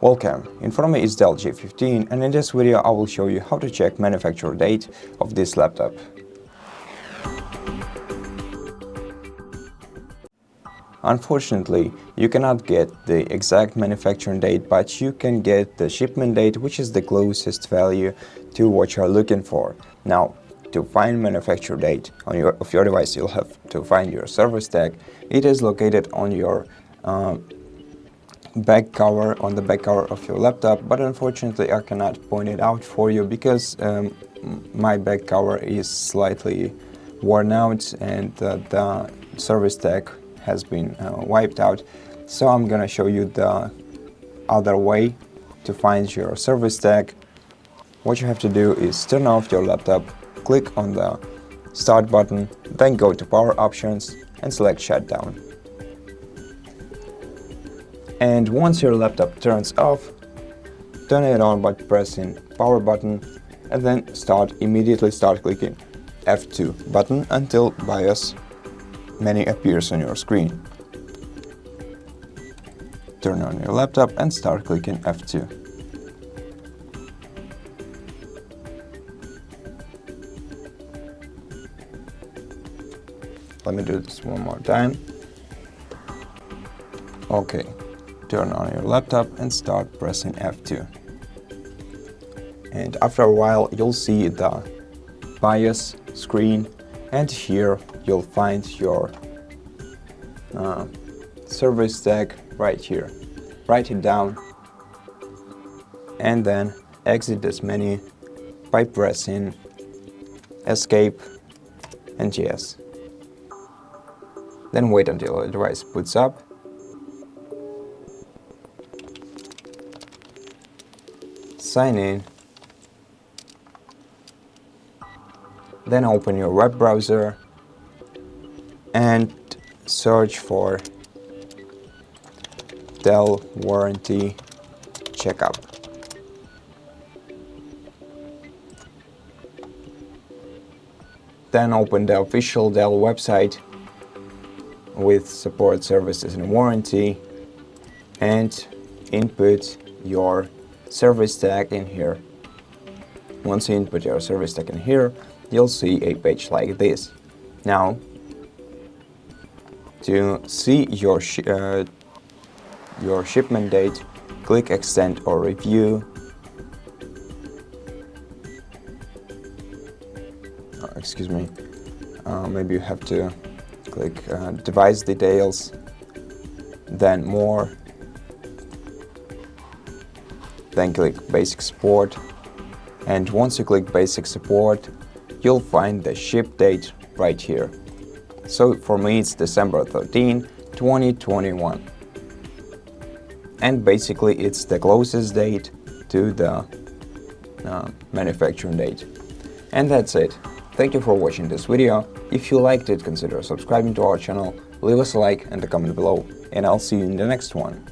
Welcome, in front of me is DELL G15, and in this video I will show you how to check manufacturer date of this laptop. Unfortunately, you cannot get the exact manufacturing date, but you can get the shipment date, which is the closest value to what you are looking for. Now, to find manufacturer date of your device, you'll have to find your service tag. It is located on your back cover, on the back cover of your laptop, but unfortunately I cannot point it out for you because my back cover is slightly worn out and the service tag has been wiped out. So I'm gonna show you the other way to find your service tag. What you have to do is turn off your laptop, click on the start button, then go to power options and select shutdown. And once your laptop turns off, turn it on by pressing power button and then immediately start clicking F2 button until BIOS menu appears on your screen. Turn on your laptop and start clicking F2. Let me do this one more time. Okay, turn on your laptop and start pressing F2. And after a while you'll see the BIOS screen, and here you'll find your service tag right here. Write it down and then exit this menu by pressing escape and yes. Then wait until the device boots up. Sign in. Then open your web browser and search for DELL warranty checkup. Then open the official DELL website with support, services and warranty and input your service tag in here. Once you input your service tag in here, you'll see a page like this. Now, to see your shipment date, click Extend or Review. Excuse me. Maybe you have to click Device Details, then More, then click Basic Support. And once you click Basic Support, you'll find the ship date right here. So for me it's December 13, 2021. And basically it's the closest date to the manufacturing date. And that's it. Thank you for watching this video. If you liked it, consider subscribing to our channel, leave us a like and a comment below, and I'll see you in the next one.